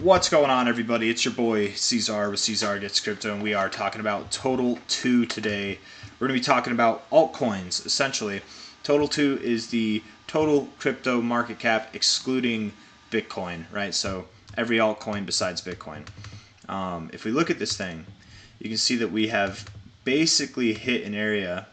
What's going on, everybody? It's your boy C-Zar with C-Zar Gets Crypto, and we are talking about Total 2 today. We're going to be talking about altcoins, essentially. Total 2 is the total crypto market cap excluding Bitcoin, right? So every altcoin besides Bitcoin. If we look at this thing, you can see that we have basically hit an area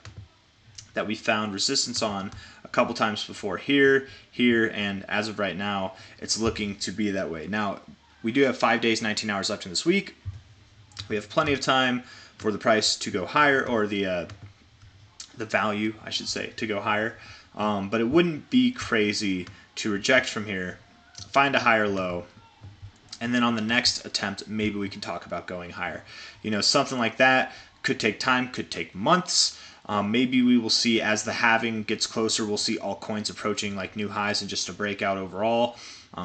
that we found resistance on a couple times before, here, and as of right now, it's looking to be that way. Now, we do have 5 days, 19 hours left in this week. We have plenty of time for the price to go higher, or the value, I should say, to go higher. But it wouldn't be crazy to reject from here, find a higher low, and then on the next attempt, maybe we can talk about going higher. You know, something like that could take time, could take months. Maybe we will see, as the halving gets closer, we'll see altcoins approaching like new highs and just a breakout overall.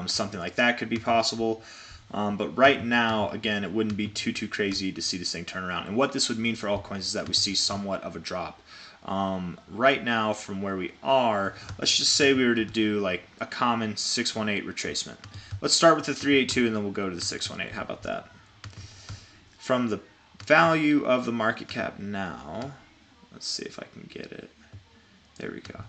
Something like that could be possible. But right now, again, it wouldn't be too crazy to see this thing turn around. And what this would mean for altcoins is that we see somewhat of a drop. Right now, from where we are, let's just say we were to do like a common 618 retracement. Let's start with the 382 and then we'll go to the 618. How about that? From the value of the market cap now, let's see if I can get it. There we go.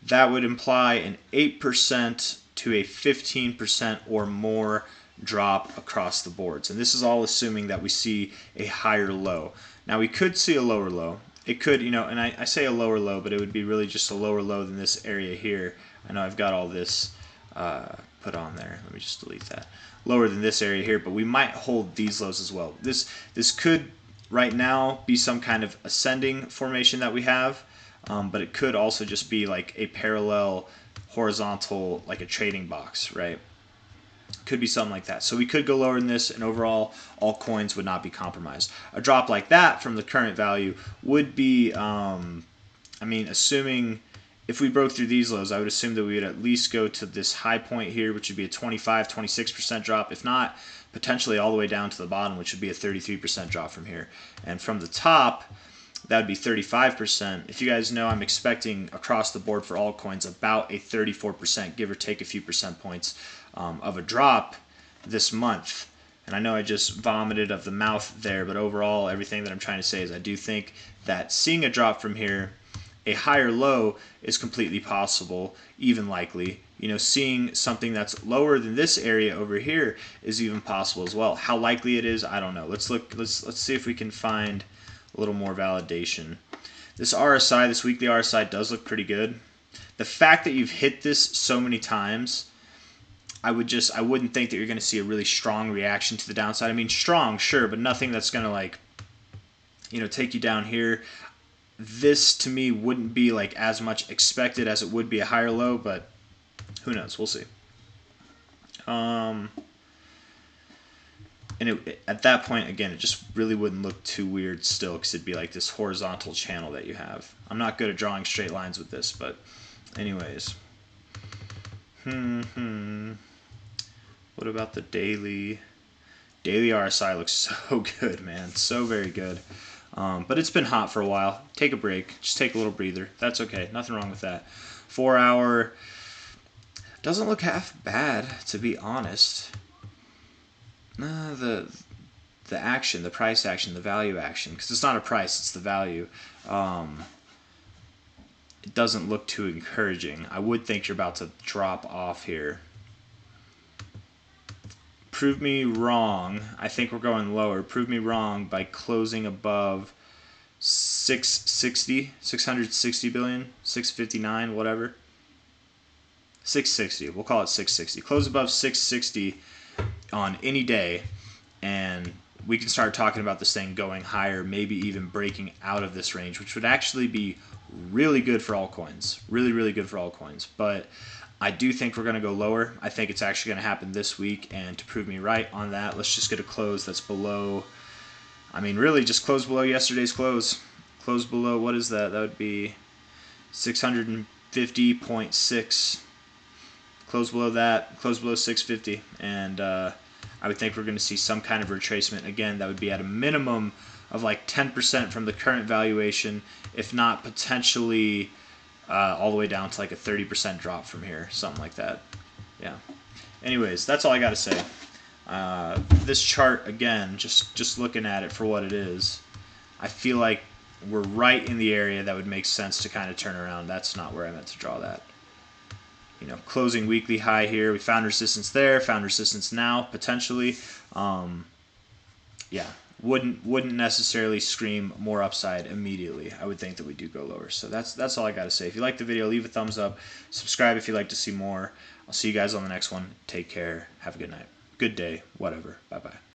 That would imply an 8% to a 15% or more drop across the boards. And this is all assuming that we see a higher low. Now, we could see a lower low. It could, you know, and I say a lower low, but it would be really just a lower low than this area here. I know I've got all this put on there. Let me just delete that. Lower than this area here, but we might hold these lows as well. This could right now be some kind of ascending formation that we have, but it could also just be like a parallel horizontal, like a trading box, right? Could be something like that. So we could go lower than this, and overall, all coins would not be compromised. A drop like that from the current value would be, I mean, assuming if we broke through these lows, I would assume that we would at least go to this high point here, which would be a 25-26% drop. If not, potentially all the way down to the bottom, which would be a 33% drop from here. And from the top, that would be 35%. If you guys know, I'm expecting across the board for altcoins about a 34%, give or take a few percent points, of a drop this month. And I know I just vomited of the mouth there, but overall, everything that I'm trying to say is I do think that seeing a drop from here, a higher low, is completely possible, even likely. You know, seeing something that's lower than this area over here is even possible as well. How likely it is, I don't know. Let's see if we can find a little more validation. This RSI, this weekly RSI, does look pretty good. The fact that you've hit this so many times, I wouldn't think that you're going to see a really strong reaction to the downside. I mean, strong, sure, but nothing that's going to, like, you know, take you down here. This, to me, wouldn't be like as much expected as it would be a higher low, but who knows? We'll see. And at that point, again, it just really wouldn't look too weird still, because it'd be like this horizontal channel that you have. I'm not good at drawing straight lines with this, but anyways. What about the daily? Daily RSI looks so good, man. So very good. But it's been hot for a while. Take a break. Just take a little breather. That's okay. Nothing wrong with that. 4 hour doesn't look half bad, to be honest. The action, the price action, the value action, because it's not a price, it's the value. It doesn't look too encouraging. I would think you're about to drop off here. Prove me wrong. I think we're going lower. Prove me wrong by closing above 660 billion, 659, whatever. 660. We'll call it 660. Close above 660 on any day, and we can start talking about this thing going higher, maybe even breaking out of this range, which would actually be really good for altcoins. Really good for altcoins. But I do think we're going to go lower. I think it's actually going to happen this week, and to prove me right on that, let's just get a close that's below, I mean, really just close below yesterday's close. Close below, what is that? That would be 650.6. Close below that, close below 650, and I would think we're going to see some kind of retracement. Again, that would be at a minimum of like 10% from the current valuation, if not potentially all the way down to like a 30% drop from here, something like that. Yeah. Anyways, that's all I got to say. This chart, again, just looking at it for what it is, I feel like we're right in the area that would make sense to kind of turn around. That's not where I meant to draw that. You know, closing weekly high here. We found resistance there, found resistance now, potentially. Yeah, wouldn't necessarily scream more upside immediately. I would think that we do go lower. So that's all I got to say. If you like the video, leave a thumbs up. Subscribe if you'd like to see more. I'll see you guys on the next one. Take care. Have a good night. Good day. Whatever. Bye-bye.